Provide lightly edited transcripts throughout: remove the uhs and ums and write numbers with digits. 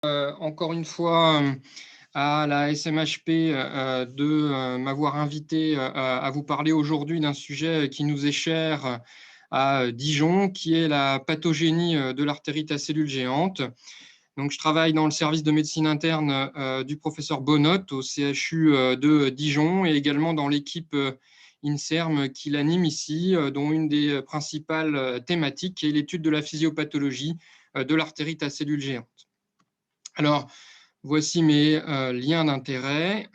Encore une fois à la SMHP de m'avoir invité à vous parler aujourd'hui d'un sujet qui nous est cher à Dijon, qui est la pathogénie de l'artérite à cellules géantes. Donc, je travaille dans le service de médecine interne du professeur Bonnot au CHU de Dijon et également dans l'équipe INSERM qui l'anime ici, dont une des principales thématiques est l'étude de la physiopathologie de l'artérite à cellules géantes. Alors, voici mes liens d'intérêt.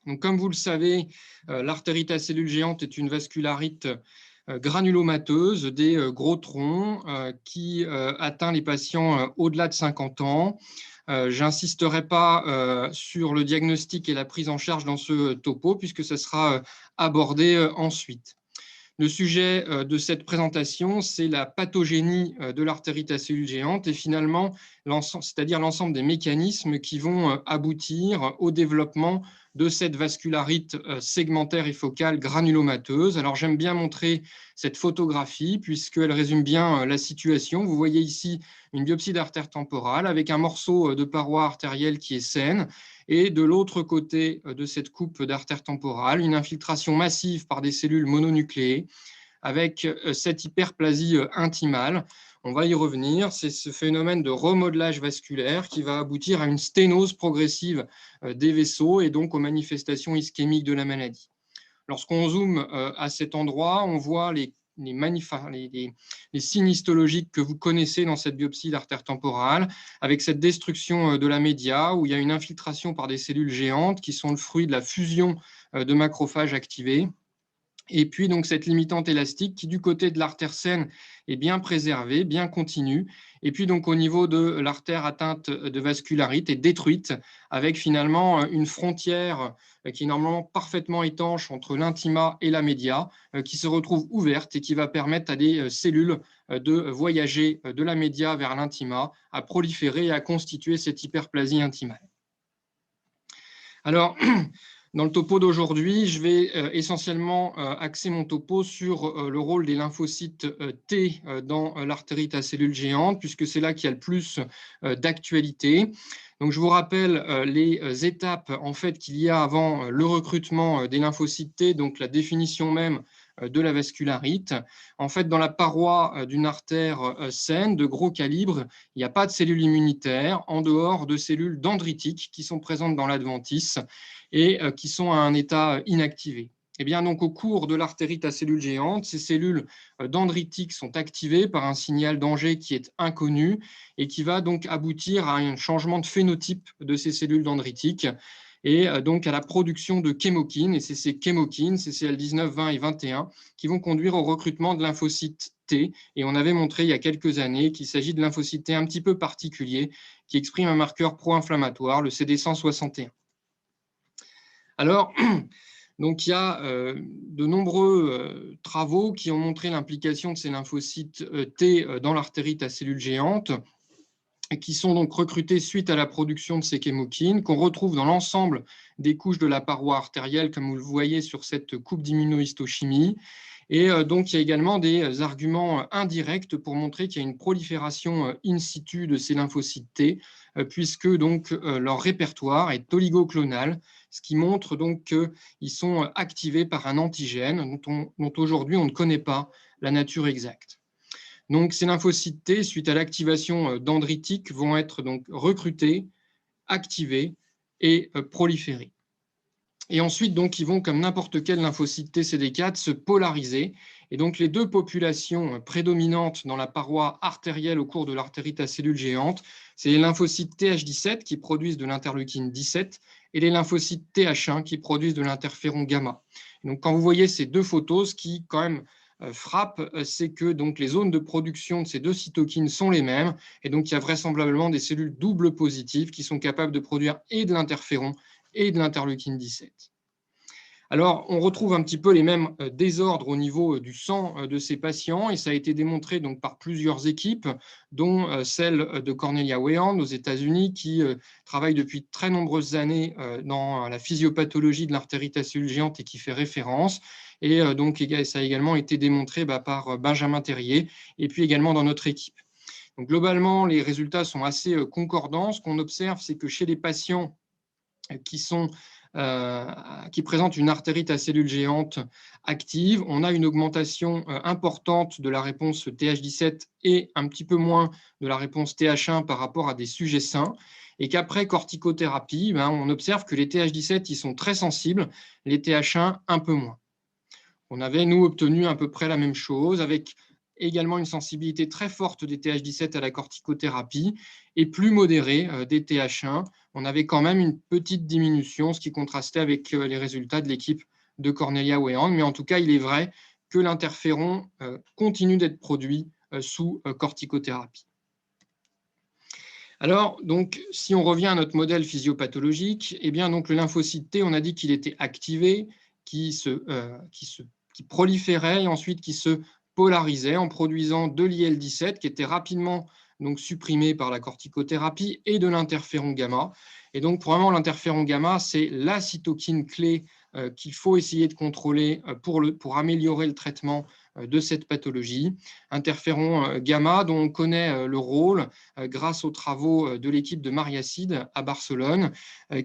Donc, comme vous le savez, l'artérite à cellules géantes est une vascularite granulomateuse des gros troncs qui atteint les patients au-delà de 50 ans. Je n'insisterai pas sur le diagnostic et la prise en charge dans ce topo, puisque ce sera abordé ensuite. Le sujet de cette présentation, c'est la pathogénie de l'artérite à cellules géantes et finalement, c'est-à-dire l'ensemble des mécanismes qui vont aboutir au développement de cette vascularite segmentaire et focale granulomateuse. Alors, j'aime bien montrer cette photographie puisqu'elle résume bien la situation. Vous voyez ici une biopsie d'artère temporale avec un morceau de paroi artérielle qui est saine et de l'autre côté de cette coupe d'artère temporale, une infiltration massive par des cellules mononucléées avec cette hyperplasie intimale. On va y revenir. C'est ce phénomène de remodelage vasculaire qui va aboutir à une sténose progressive des vaisseaux et donc aux manifestations ischémiques de la maladie. Lorsqu'on zoome à cet endroit, on voit les signes histologiques que vous connaissez dans cette biopsie d'artère temporale, avec cette destruction de la média, où il y a une infiltration par des cellules géantes qui sont le fruit de la fusion de macrophages activés. Et puis, donc, cette limitante élastique qui, du côté de l'artère saine, est bien préservée, bien continue. Et puis, donc, au niveau de l'artère atteinte de vascularite, est détruite avec finalement une frontière qui est normalement parfaitement étanche entre l'intima et la média, qui se retrouve ouverte et qui va permettre à des cellules de voyager de la média vers l'intima, à proliférer et à constituer cette hyperplasie intimale. Alors, dans le topo d'aujourd'hui, je vais essentiellement axer mon topo sur le rôle des lymphocytes T dans l'artérite à cellules géantes, puisque c'est là qu'il y a le plus d'actualité. Donc, je vous rappelle les étapes en fait, qu'il y a avant le recrutement des lymphocytes T, donc la définition même de la vascularite. En fait, dans la paroi d'une artère saine de gros calibre, il n'y a pas de cellules immunitaires en dehors de cellules dendritiques qui sont présentes dans l'adventice et qui sont à un état inactivé. Eh bien, donc, au cours de l'artérite à cellules géantes, ces cellules dendritiques sont activées par un signal danger qui est inconnu et qui va donc aboutir à un changement de phénotype de ces cellules dendritiques et donc à la production de chémokines. Et c'est ces chémokines, CCL19, 20 et 21, qui vont conduire au recrutement de lymphocytes T. Et on avait montré il y a quelques années qu'il s'agit de lymphocytes T un petit peu particuliers qui expriment un marqueur pro-inflammatoire, le CD161. Alors, donc il y a de nombreux travaux qui ont montré l'implication de ces lymphocytes T dans l'artérite à cellules géantes, et qui sont donc recrutés suite à la production de ces chémokines, qu'on retrouve dans l'ensemble des couches de la paroi artérielle, comme vous le voyez sur cette coupe d'immunohistochimie. Et donc, il y a également des arguments indirects pour montrer qu'il y a une prolifération in situ de ces lymphocytes T, puisque donc leur répertoire est oligoclonal, ce qui montre donc qu'ils sont activés par un antigène dont aujourd'hui on ne connaît pas la nature exacte. Donc, ces lymphocytes T, suite à l'activation dendritique, vont être donc recrutés, activés et proliférés. Et ensuite, donc, ils vont, comme n'importe quel lymphocyte T CD4, se polariser. Et donc, les deux populations prédominantes dans la paroi artérielle au cours de l'artérite à cellules géantes, c'est les lymphocytes TH17 qui produisent de l'interleukine 17 et les lymphocytes TH1 qui produisent de l'interféron gamma. Et donc, quand vous voyez ces deux photos, ce qui, quand même, frappe, c'est que donc, les zones de production de ces deux cytokines sont les mêmes. Et donc, il y a vraisemblablement des cellules double positives qui sont capables de produire et de l'interféron et de l'interleukine 17. Alors, on retrouve un petit peu les mêmes désordres au niveau du sang de ces patients et ça a été démontré donc, par plusieurs équipes, dont celle de Cornelia Weyand aux États-Unis qui travaille depuis de très nombreuses années dans la physiopathologie de l'artérite à cellules géantes et qui fait référence. Et donc, ça a également été démontré par Benjamin Terrier et puis également dans notre équipe. Donc, globalement, les résultats sont assez concordants. Ce qu'on observe, c'est que chez les patients qui présentent une artérite à cellules géantes active, on a une augmentation importante de la réponse TH17 et un petit peu moins de la réponse TH1 par rapport à des sujets sains, et qu'après corticothérapie, on observe que les TH17 ils sont très sensibles, les TH1 un peu moins. On avait, nous, obtenu à peu près la même chose, avec également une sensibilité très forte des TH17 à la corticothérapie et plus modérée des TH1. On avait quand même une petite diminution, ce qui contrastait avec les résultats de l'équipe de Cornelia Weyand. Mais en tout cas, il est vrai que l'interféron continue d'être produit sous corticothérapie. Alors, donc, si on revient à notre modèle physiopathologique, eh bien, donc, le lymphocyte T, on a dit qu'il était activé, qui proliférait et ensuite qui se polarisait en produisant de l'IL-17 qui était rapidement donc, supprimé par la corticothérapie et de l'interféron gamma. Et donc, probablement, l'interféron gamma, c'est la cytokine clé qu'il faut essayer de contrôler pour améliorer le traitement de cette pathologie. Interféron gamma, dont on connaît le rôle grâce aux travaux de l'équipe de Mariacide à Barcelone,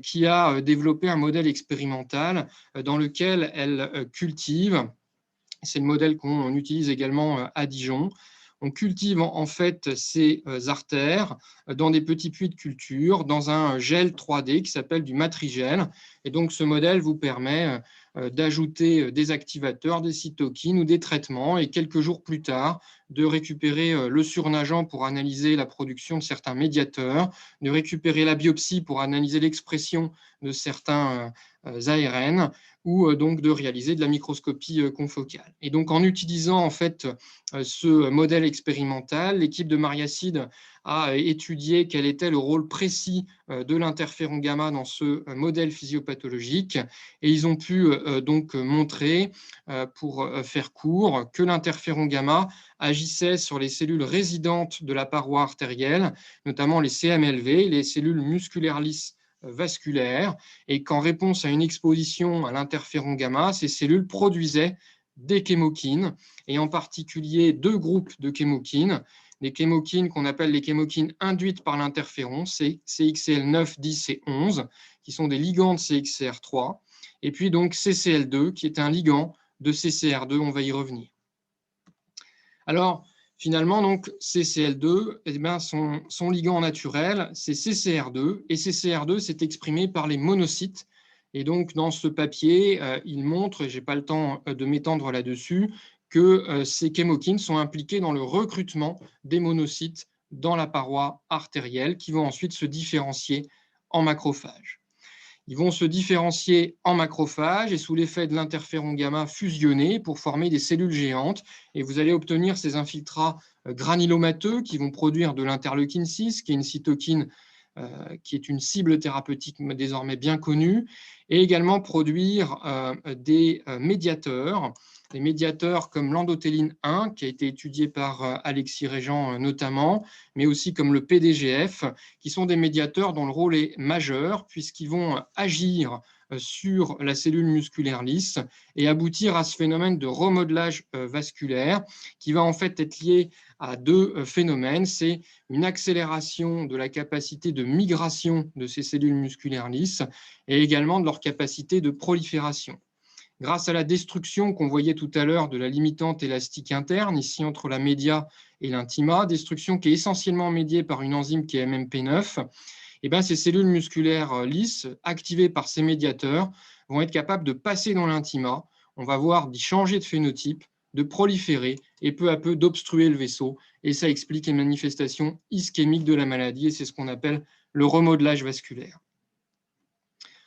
qui a développé un modèle expérimental dans lequel elle cultive. C'est le modèle qu'on utilise également à Dijon. On cultive en fait ces artères dans des petits puits de culture, dans un gel 3D qui s'appelle du matrigel. Et donc, ce modèle vous permet d'ajouter des activateurs, des cytokines ou des traitements, et quelques jours plus tard, de récupérer le surnageant pour analyser la production de certains médiateurs, de récupérer la biopsie pour analyser l'expression de certains ARN, ou donc de réaliser de la microscopie confocale. Et donc, en utilisant en fait ce modèle expérimental, l'équipe de Mariacide a étudié quel était le rôle précis de l'interféron gamma dans ce modèle physiopathologique, et ils ont pu donc montrer, pour faire court, que l'interféron gamma agissait sur les cellules résidentes de la paroi artérielle, notamment les CMLV, les cellules musculaires lisses vasculaires, et qu'en réponse à une exposition à l'interféron gamma, ces cellules produisaient des chémokines, et en particulier deux groupes de chémokines, des chémokines qu'on appelle les chémokines induites par l'interféron, c'est CXCL9, 10 et 11, qui sont des ligands de CXCR3, et puis donc CCL2, qui est un ligand de CCR2, on va y revenir. Alors, finalement, donc, CCL2, eh bien, son ligand naturel, c'est CCR2, et CCR2, c'est exprimé par les monocytes. Et donc, dans ce papier, il montre, et je n'ai pas le temps de m'étendre là-dessus, que ces chémokines sont impliquées dans le recrutement des monocytes dans la paroi artérielle, qui vont ensuite se différencier en macrophages. Ils vont se différencier en macrophages et sous l'effet de l'interféron gamma fusionner pour former des cellules géantes. Et vous allez obtenir ces infiltrats granulomateux qui vont produire de l'interleukine 6, qui est une cytokine qui est une cible thérapeutique désormais bien connue, et également produire des médiateurs comme l'endothéline 1, qui a été étudié par Alexis Régent notamment, mais aussi comme le PDGF, qui sont des médiateurs dont le rôle est majeur, puisqu'ils vont agir sur la cellule musculaire lisse et aboutir à ce phénomène de remodelage vasculaire qui va en fait être lié à deux phénomènes. C'est une accélération de la capacité de migration de ces cellules musculaires lisses et également de leur capacité de prolifération. Grâce à la destruction qu'on voyait tout à l'heure de la limitante élastique interne, ici entre la média et l'intima, destruction qui est essentiellement médiée par une enzyme qui est MMP9, et bien, ces cellules musculaires lisses, activées par ces médiateurs, vont être capables de passer dans l'intima. On va voir d'y changer de phénotype, de proliférer et peu à peu d'obstruer le vaisseau. Et ça explique les manifestations ischémiques de la maladie, et c'est ce qu'on appelle le remodelage vasculaire.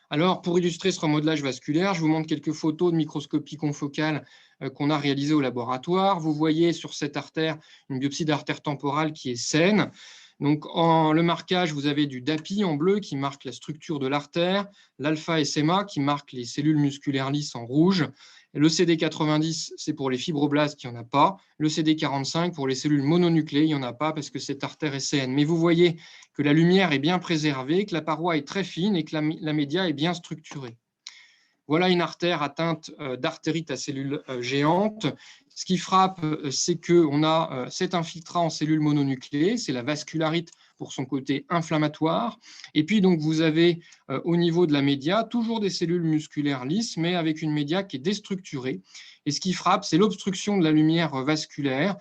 Alors, pour illustrer ce remodelage vasculaire, je vous montre quelques photos de microscopie confocale qu'on a réalisées au laboratoire. Vous voyez sur cette artère une biopsie d'artère temporale qui est saine. Donc, en le marquage, vous avez du DAPI en bleu qui marque la structure de l'artère, l'alpha-SMA qui marque les cellules musculaires lisses en rouge. Le CD90, c'est pour les fibroblastes qui n'y en a pas. Le CD45 pour les cellules mononucléées, il n'y en a pas parce que cette artère est saine. Mais vous voyez que la lumière est bien préservée, que la paroi est très fine et que la média est bien structurée. Voilà une artère atteinte d'artérite à cellules géantes. Ce qui frappe, c'est qu'on a cet infiltrat en cellules mononucléées, c'est la vascularite pour son côté inflammatoire. Et puis, donc, vous avez au niveau de la média toujours des cellules musculaires lisses, mais avec une média qui est déstructurée. Et ce qui frappe, c'est l'obstruction de la lumière vasculaire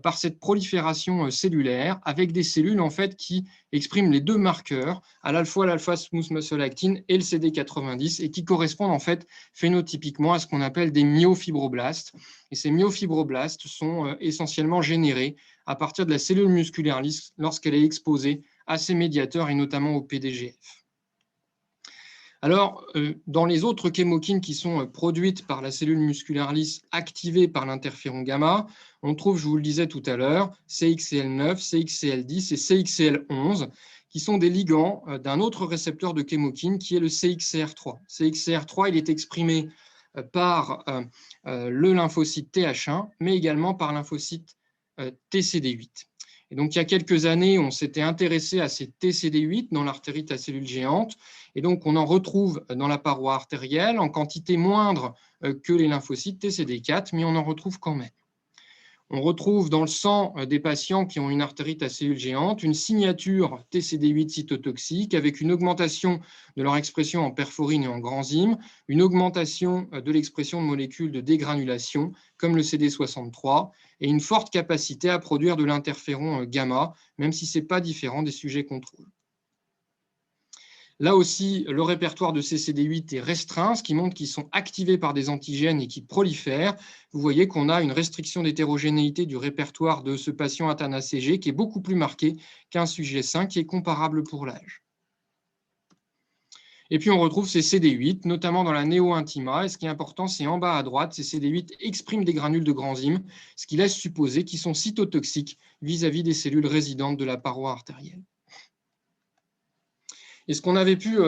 par cette prolifération cellulaire avec des cellules en fait qui expriment les deux marqueurs, à la fois l'alpha smooth muscle actin et le CD90, et qui correspondent en fait phénotypiquement à ce qu'on appelle des myofibroblastes. Et ces myofibroblastes sont essentiellement générés à partir de la cellule musculaire lisse lorsqu'elle est exposée à ces médiateurs et notamment au PDGF. Alors, dans les autres chémokines qui sont produites par la cellule musculaire lisse activée par l'interféron gamma, on trouve, je vous le disais tout à l'heure, CXCL9, CXCL10 et CXCL11, qui sont des ligands d'un autre récepteur de chémokine qui est le CXCR3. CXCR3, il est exprimé par le lymphocyte TH1, mais également par lymphocyte TCD8. Et donc, il y a quelques années, on s'était intéressé à ces TCD8 dans l'artérite à cellules géantes. Et donc, on en retrouve dans la paroi artérielle en quantité moindre que les lymphocytes TCD4, mais on en retrouve quand même. On retrouve dans le sang des patients qui ont une artérite à cellules géantes une signature TCD8 cytotoxique avec une augmentation de leur expression en perforine et en granzyme, une augmentation de l'expression de molécules de dégranulation comme le CD63 et une forte capacité à produire de l'interféron gamma, même si ce n'est pas différent des sujets contrôle. Là aussi, le répertoire de CCD8 est restreint, ce qui montre qu'ils sont activés par des antigènes et qui prolifèrent. Vous voyez qu'on a une restriction d'hétérogénéité du répertoire de ce patient atteint d'ACG qui est beaucoup plus marqué qu'un sujet sain qui est comparable pour l'âge. Et puis on retrouve ces CD8, notamment dans la néo-intima. Et ce qui est important, c'est en bas à droite, ces CD8 expriment des granules de granzyme, ce qui laisse supposer qu'ils sont cytotoxiques vis-à-vis des cellules résidentes de la paroi artérielle. Et ce qu'on avait pu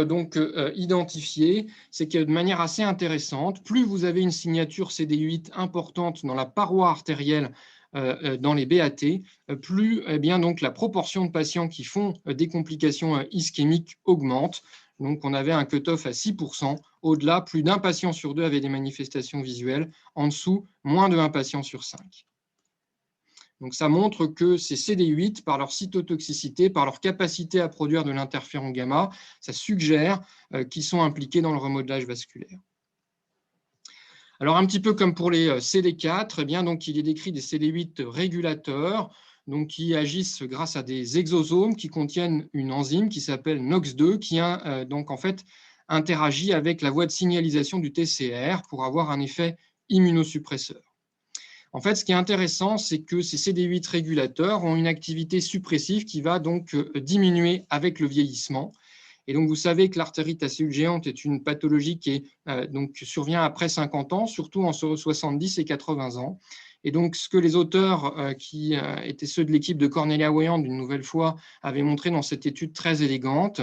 identifier, c'est que de manière assez intéressante, plus vous avez une signature CD8 importante dans la paroi artérielle dans les BAT, plus donc, la proportion de patients qui font des complications ischémiques augmente. Donc, on avait un cut-off à 6%. Au-delà, plus d'un patient sur deux avait des manifestations visuelles. En dessous, moins de 1 patient sur 5. Donc, ça montre que ces CD8, par leur cytotoxicité, par leur capacité à produire de l'interféron gamma, ça suggère qu'ils sont impliqués dans le remodelage vasculaire. Alors, un petit peu comme pour les CD4, donc, il est décrit des CD8 régulateurs donc, qui agissent grâce à des exosomes qui contiennent une enzyme qui s'appelle NOX2, qui donc, en fait, interagit avec la voie de signalisation du TCR pour avoir un effet immunosuppresseur. En fait, ce qui est intéressant, c'est que ces CD8 régulateurs ont une activité suppressive qui va donc diminuer avec le vieillissement. Et donc, vous savez que l'artérite à cellules géantes est une pathologie qui survient après 50 ans, surtout entre 70 et 80 ans. Et donc, ce que les auteurs qui étaient ceux de l'équipe de Cornelia Weyand, une nouvelle fois, avaient montré dans cette étude très élégante,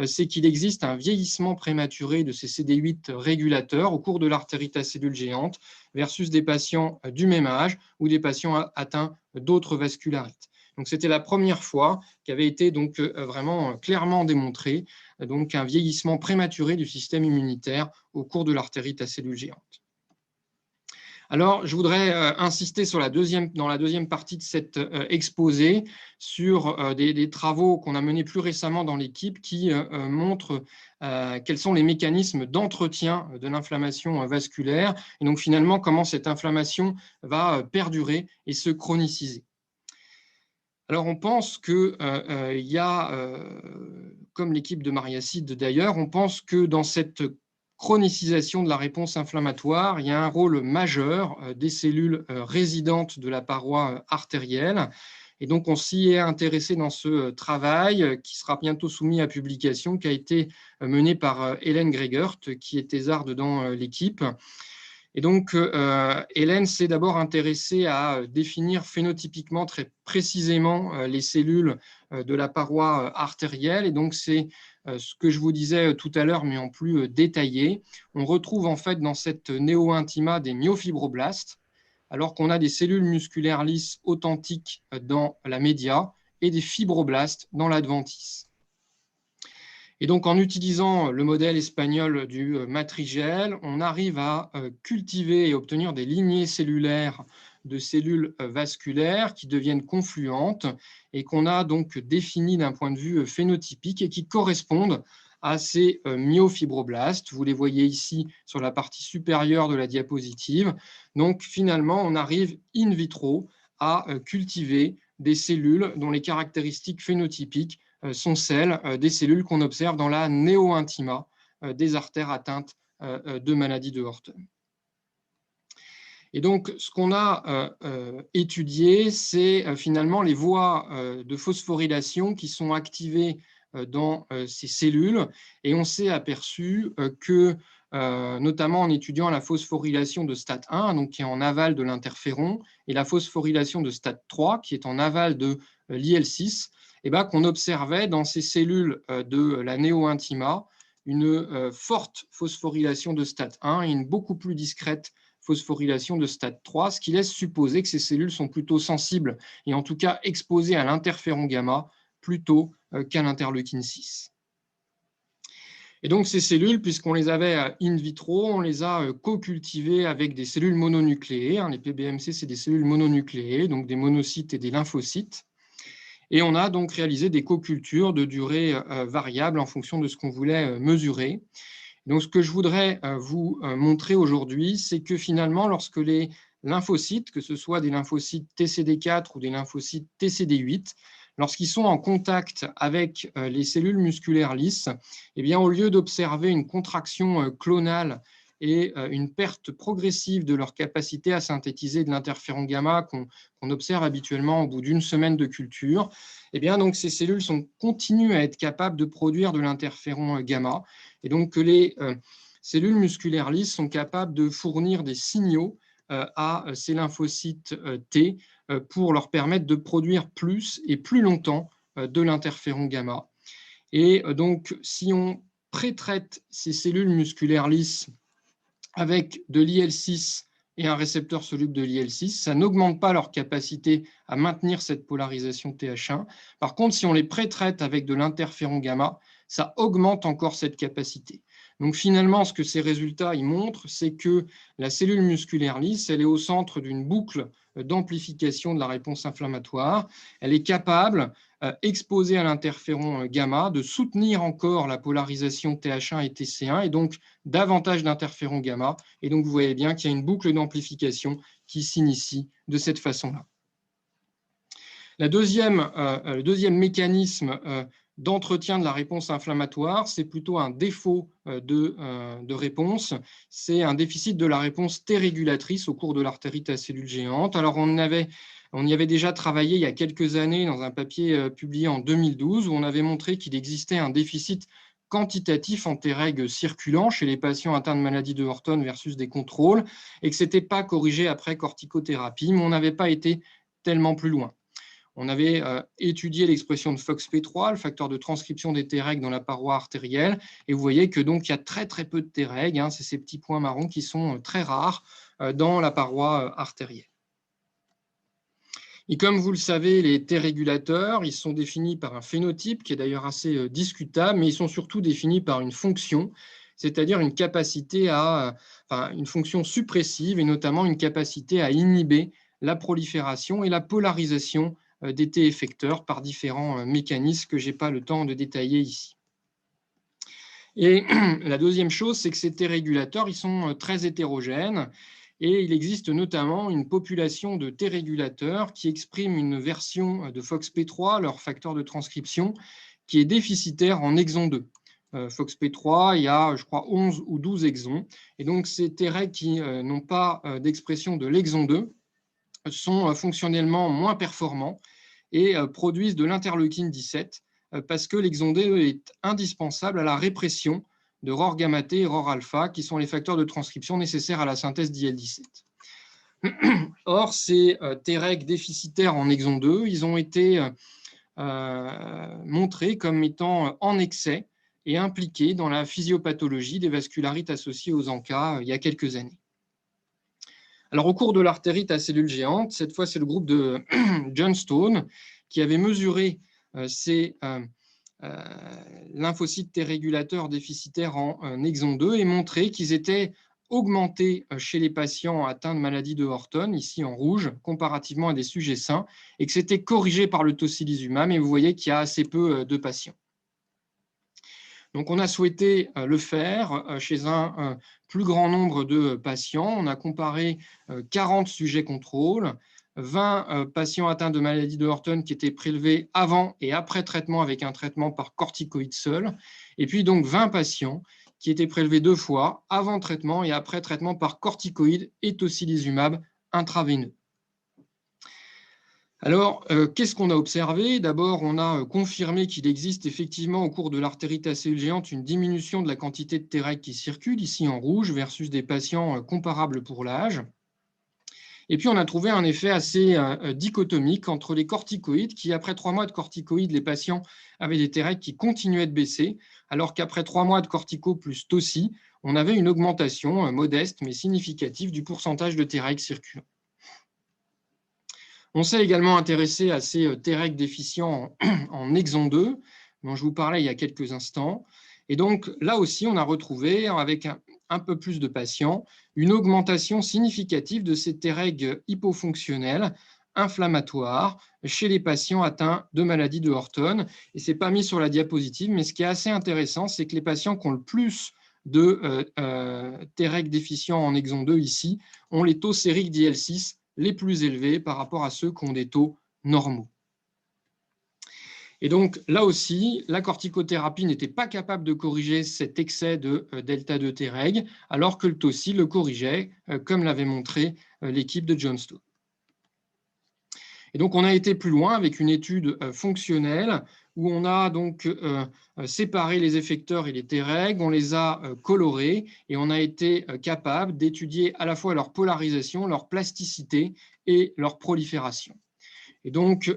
c'est qu'il existe un vieillissement prématuré de ces CD8 régulateurs au cours de l'artérite à cellules géantes versus des patients du même âge ou des patients atteints d'autres vascularites. Donc, c'était la première fois qu'avait été donc vraiment clairement démontré donc un vieillissement prématuré du système immunitaire au cours de l'artérite à cellules géantes. Alors, je voudrais insister dans la deuxième partie de cet exposé sur des travaux qu'on a menés plus récemment dans l'équipe qui montrent quels sont les mécanismes d'entretien de l'inflammation vasculaire et donc finalement comment cette inflammation va perdurer et se chroniciser. Alors, on pense qu'il y a, comme l'équipe de Mariacide d'ailleurs, on pense que dans cette chronicisation de la réponse inflammatoire, il y a un rôle majeur des cellules résidentes de la paroi artérielle. Et donc, on s'y est intéressé dans ce travail qui sera bientôt soumis à publication, qui a été mené par Hélène Gregert, qui est thésarde dans l'équipe. Et donc, Hélène s'est d'abord intéressée à définir phénotypiquement très précisément les cellules de la paroi artérielle. Et donc, c'est ce que je vous disais tout à l'heure, mais en plus détaillé. On retrouve en fait dans cette néo-intima des myofibroblastes, alors qu'on a des cellules musculaires lisses authentiques dans la média et des fibroblastes dans l'adventice. Et donc, en utilisant le modèle espagnol du matrigel, on arrive à cultiver et obtenir des lignées cellulaires de cellules vasculaires qui deviennent confluentes et qu'on a donc définies d'un point de vue phénotypique et qui correspondent à ces myofibroblastes. Vous les voyez ici sur la partie supérieure de la diapositive. Donc, finalement, on arrive in vitro à cultiver des cellules dont les caractéristiques phénotypiques sont celles des cellules qu'on observe dans la néointima des artères atteintes de maladie de Horton. Et donc, ce qu'on a étudié, c'est finalement les voies de phosphorylation qui sont activées dans ces cellules. Et on s'est aperçu que, notamment en étudiant la phosphorylation de stade 1, donc qui est en aval de l'interféron, et la phosphorylation de stade 3, qui est en aval de l'IL6, eh ben, qu'on observait dans ces cellules de la néointima une forte phosphorylation de stade 1 et une beaucoup plus discrète phosphorylation de stade 3, ce qui laisse supposer que ces cellules sont plutôt sensibles et en tout cas exposées à l'interféron gamma plutôt qu'à l'interleukine 6. Et donc ces cellules, puisqu'on les avait in vitro, on les a co-cultivées avec des cellules mononucléées. Les PBMC, c'est des cellules mononucléées, donc des monocytes et des lymphocytes. Et on a donc réalisé des co-cultures de durée variable en fonction de ce qu'on voulait mesurer. Donc, ce que je voudrais vous montrer aujourd'hui, c'est que finalement, lorsque les lymphocytes, que ce soit des lymphocytes TCD4 ou des lymphocytes TCD8, lorsqu'ils sont en contact avec les cellules musculaires lisses, eh bien, au lieu d'observer une contraction clonale et une perte progressive de leur capacité à synthétiser de l'interféron gamma qu'on observe habituellement au bout d'une semaine de culture, eh bien, donc, ces cellules continuent à être capables de produire de l'interféron gamma, et donc que les cellules musculaires lisses sont capables de fournir des signaux à ces lymphocytes T pour leur permettre de produire plus et plus longtemps de l'interféron gamma. Et donc, si on pré-traite ces cellules musculaires lisses avec de l'IL6 et un récepteur soluble de l'IL6, ça n'augmente pas leur capacité à maintenir cette polarisation TH1. Par contre, si on les pré-traite avec de l'interféron gamma, ça augmente encore cette capacité. Donc finalement, ce que ces résultats ils montrent, c'est que la cellule musculaire lisse, elle est au centre d'une boucle d'amplification de la réponse inflammatoire. Elle est capable, exposée à l'interféron gamma, de soutenir encore la polarisation TH1 et TC1, et donc davantage d'interféron gamma. Et donc, vous voyez bien qu'il y a une boucle d'amplification qui s'initie de cette façon-là. Le deuxième mécanisme d'entretien de la réponse inflammatoire, c'est plutôt un défaut de réponse, c'est un déficit de la réponse T-régulatrice au cours de l'artérite à cellules géantes. Alors, on y avait déjà travaillé il y a quelques années dans un papier publié en 2012 où on avait montré qu'il existait un déficit quantitatif en Treg circulant chez les patients atteints de maladie de Horton versus des contrôles et que ce n'était pas corrigé après corticothérapie, mais on n'avait pas été tellement plus loin. On avait étudié l'expression de FOXP3, le facteur de transcription des Treg dans la paroi artérielle, et vous voyez que donc il y a très très peu de Treg, c'est ces petits points marrons qui sont très rares dans la paroi artérielle. Et comme vous le savez, les T-régulateurs, ils sont définis par un phénotype qui est d'ailleurs assez discutable, mais ils sont surtout définis par une fonction, c'est-à-dire une capacité une fonction suppressive et notamment une capacité à inhiber la prolifération et la polarisation des T-effecteurs par différents mécanismes que je n'ai pas le temps de détailler ici. Et la deuxième chose, c'est que ces T-régulateurs, ils sont très hétérogènes. Et il existe notamment une population de T-régulateurs qui expriment une version de FOXP3, leur facteur de transcription, qui est déficitaire en exon 2. FOXP3, il y a, je crois, 11 ou 12 exons. Et donc, ces T-reg qui n'ont pas d'expression de l'exon 2 sont fonctionnellement moins performants et produisent de l'interleukine 17 parce que l'exon 2 est indispensable à la répression de ROR gamma T et ROR alpha, qui sont les facteurs de transcription nécessaires à la synthèse d'IL-17. Or, ces Treg déficitaires en exon 2, ils ont été montrés comme étant en excès et impliqués dans la physiopathologie des vascularites associées aux ANCA il y a quelques années. Alors, au cours de l'artérite à cellules géantes, cette fois, c'est le groupe de John Stone qui avait mesuré ces lymphocytes T régulateurs déficitaires en exon 2 et montré qu'ils étaient augmentés chez les patients atteints de maladie de Horton, ici en rouge, comparativement à des sujets sains, et que c'était corrigé par le tocilizumab, et vous voyez qu'il y a assez peu de patients. Donc, on a souhaité le faire chez un plus grand nombre de patients. On a comparé 40 sujets contrôles, 20 patients atteints de maladie de Horton qui étaient prélevés avant et après traitement avec un traitement par corticoïde seul, et puis donc 20 patients qui étaient prélevés 2 fois, avant traitement et après traitement par corticoïde et tocilizumab intraveineux. Alors, qu'est-ce qu'on a observé? D'abord, on a confirmé qu'il existe effectivement au cours de l'artérite à cellules géantes une diminution de la quantité de Treg qui circule, ici en rouge, versus des patients comparables pour l'âge. Et puis, on a trouvé un effet assez dichotomique entre les corticoïdes, qui, après 3 mois de corticoïdes, les patients avaient des Treg qui continuaient de baisser, alors qu'après 3 mois de cortico plus toci, on avait une augmentation modeste mais significative du pourcentage de Treg circulant. On s'est également intéressé à ces Treg déficients en exon 2, dont je vous parlais il y a quelques instants. Et donc, là aussi, on a retrouvé, avec un peu plus de patients, une augmentation significative de ces Treg hypofonctionnels inflammatoires chez les patients atteints de maladie de Horton. Et ce n'est pas mis sur la diapositive, mais ce qui est assez intéressant, c'est que les patients qui ont le plus de Treg déficients en exon 2 ici ont les taux sériques d'IL6 les plus élevés par rapport à ceux qui ont des taux normaux. Et donc, là aussi, la corticothérapie n'était pas capable de corriger cet excès de delta-2 Treg, alors que le toci le corrigeait, comme l'avait montré l'équipe de Johnstone. Et donc, on a été plus loin avec une étude fonctionnelle où on a donc séparé les effecteurs et les Treg, on les a colorés et on a été capable d'étudier à la fois leur polarisation, leur plasticité et leur prolifération. Et donc,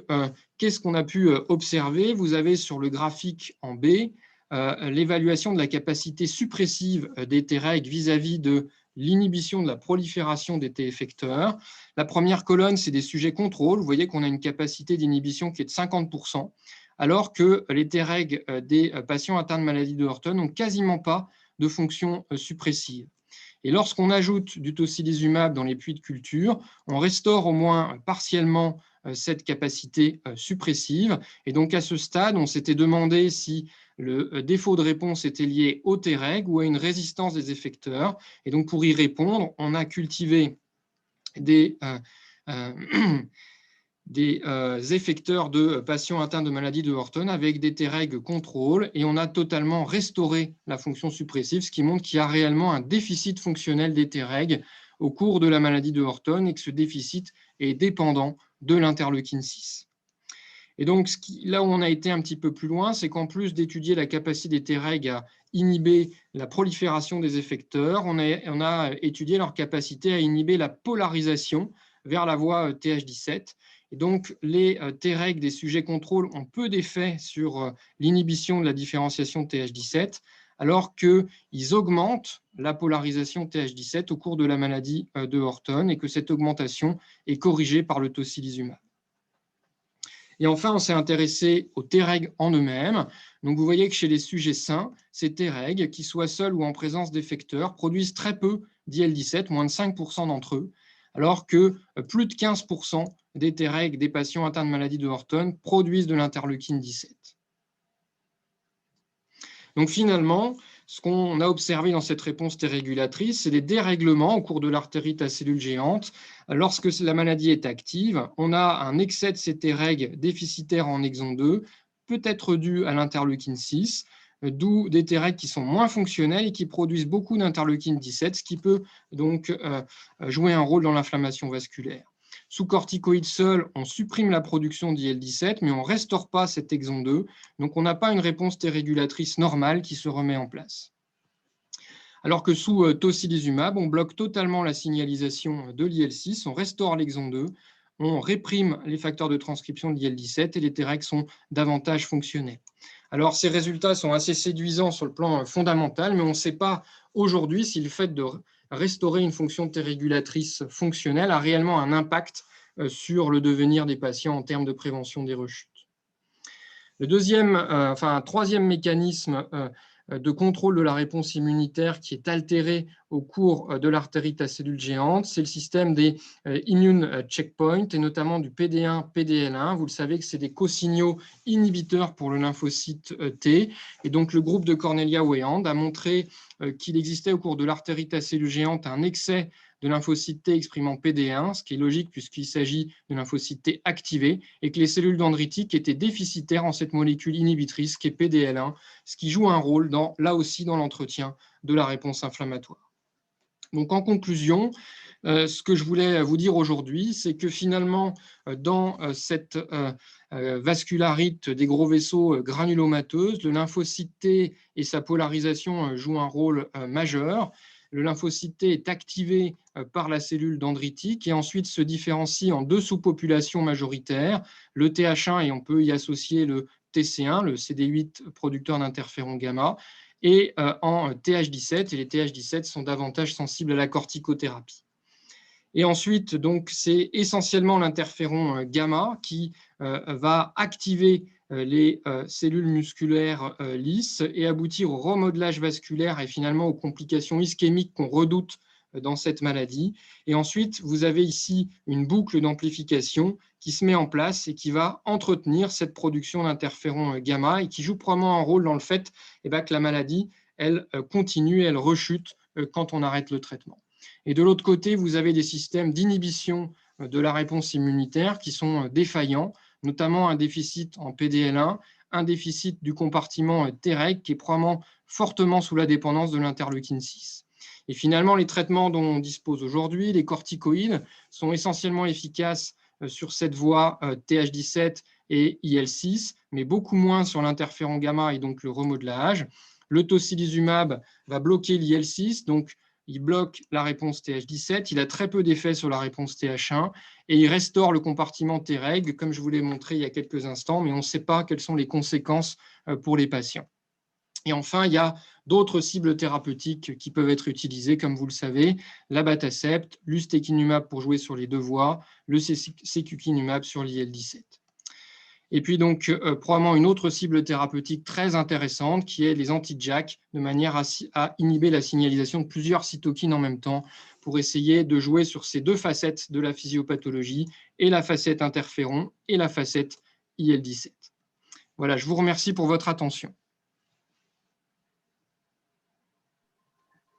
qu'est-ce qu'on a pu observer? Vous avez sur le graphique en B l'évaluation de la capacité suppressive des Treg vis-à-vis de l'inhibition de la prolifération des T effecteurs. La première colonne, c'est des sujets contrôle. Vous voyez qu'on a une capacité d'inhibition qui est de 50%, alors que les Treg des patients atteints de maladie de Horton n'ont quasiment pas de fonction suppressive. Et lorsqu'on ajoute du tocilizumab dans les puits de culture, on restaure au moins partiellement cette capacité suppressive. Et donc, à ce stade, on s'était demandé si le défaut de réponse était lié au Treg ou à une résistance des effecteurs. Et donc, pour y répondre, on a cultivé des effecteurs de patients atteints de maladie de Horton avec des Treg contrôle et on a totalement restauré la fonction suppressive, ce qui montre qu'il y a réellement un déficit fonctionnel des Treg au cours de la maladie de Horton et que ce déficit est dépendant de l'interleukine 6. Et donc, là où on a été un petit peu plus loin, c'est qu'en plus d'étudier la capacité des Treg à inhiber la prolifération des effecteurs, on a étudié leur capacité à inhiber la polarisation vers la voie TH17. Et donc, les Treg des sujets contrôle ont peu d'effet sur l'inhibition de la différenciation de TH17, alors qu'ils augmentent la polarisation TH17 au cours de la maladie de Horton et que cette augmentation est corrigée par le tocilizumab. Et enfin, on s'est intéressé aux Treg en eux-mêmes. Donc, vous voyez que chez les sujets sains, ces Treg, qu'ils soient seuls ou en présence d'effecteurs, produisent très peu d'IL-17, moins de 5% d'entre eux, alors que plus de 15% des Treg des patients atteints de maladie de Horton produisent de l'interleukine 17. Donc finalement, ce qu'on a observé dans cette réponse T-régulatrice, c'est des dérèglements au cours de l'artérite à cellules géantes. Lorsque la maladie est active, on a un excès de ces Treg déficitaires en exon 2, peut-être dû à l'interleukine 6, d'où des Treg qui sont moins fonctionnels et qui produisent beaucoup d'interleukine 17, ce qui peut donc jouer un rôle dans l'inflammation vasculaire. Sous corticoïdes seuls, on supprime la production d'IL-17, mais on ne restaure pas cet exon 2. Donc, on n'a pas une réponse T-régulatrice normale qui se remet en place. Alors que sous tocilizumab, on bloque totalement la signalisation de l'IL-6, on restaure l'exon 2, on réprime les facteurs de transcription de l'IL-17 et les Treg sont davantage fonctionnels. Alors, ces résultats sont assez séduisants sur le plan fondamental, mais on ne sait pas aujourd'hui si le fait de restaurer une fonction T-régulatrice fonctionnelle a réellement un impact sur le devenir des patients en termes de prévention des rechutes. Un troisième mécanisme de contrôle de la réponse immunitaire qui est altéré au cours de l'artérite à cellules géantes, c'est le système des immune checkpoints et notamment du PD1, PDL1. Vous le savez que c'est des cosignaux inhibiteurs pour le lymphocyte T. Et donc, le groupe de Cornelia-Weyand a montré qu'il existait au cours de l'artérite à cellules géantes un excès de lymphocytes T exprimant PD1, ce qui est logique puisqu'il s'agit de lymphocytes T activés, et que les cellules dendritiques étaient déficitaires en cette molécule inhibitrice qui est PDL1, ce qui joue un rôle, là aussi, dans l'entretien de la réponse inflammatoire. Donc, en conclusion, ce que je voulais vous dire aujourd'hui, c'est que finalement, dans cette vascularite des gros vaisseaux granulomateuses, le lymphocyte T et sa polarisation jouent un rôle majeur. Le lymphocyte T est activé par la cellule dendritique et ensuite se différencie en deux sous-populations majoritaires, le TH1 et on peut y associer le TC1, le CD8 producteur d'interféron gamma, et en TH17, et les TH17 sont davantage sensibles à la corticothérapie. Et ensuite, donc, c'est essentiellement l'interféron gamma qui va activer les cellules musculaires lisses et aboutir au remodelage vasculaire et finalement aux complications ischémiques qu'on redoute dans cette maladie. Et ensuite, vous avez ici une boucle d'amplification qui se met en place et qui va entretenir cette production d'interféron gamma et qui joue probablement un rôle dans le fait que la maladie, elle continue, elle rechute quand on arrête le traitement. Et de l'autre côté, vous avez des systèmes d'inhibition de la réponse immunitaire qui sont défaillants, notamment un déficit en PDL1, un déficit du compartiment Treg qui est probablement fortement sous la dépendance de l'interleukine 6. Et finalement, les traitements dont on dispose aujourd'hui, les corticoïdes, sont essentiellement efficaces sur cette voie TH17 et IL6, mais beaucoup moins sur l'interféron gamma et donc le remodelage. Le tocilizumab va bloquer l'IL6, donc il bloque la réponse TH17, il a très peu d'effet sur la réponse TH1 et il restaure le compartiment Treg, comme je vous l'ai montré il y a quelques instants, mais on ne sait pas quelles sont les conséquences pour les patients. Et enfin, il y a d'autres cibles thérapeutiques qui peuvent être utilisées, comme vous le savez, l'abatacept, l'ustekinumab pour jouer sur les deux voies, le secukinumab sur l'IL17. Et puis donc, probablement une autre cible thérapeutique très intéressante qui est les anti-JAK, de manière à inhiber la signalisation de plusieurs cytokines en même temps pour essayer de jouer sur ces deux facettes de la physiopathologie, et la facette interféron et la facette IL-17. Voilà, je vous remercie pour votre attention.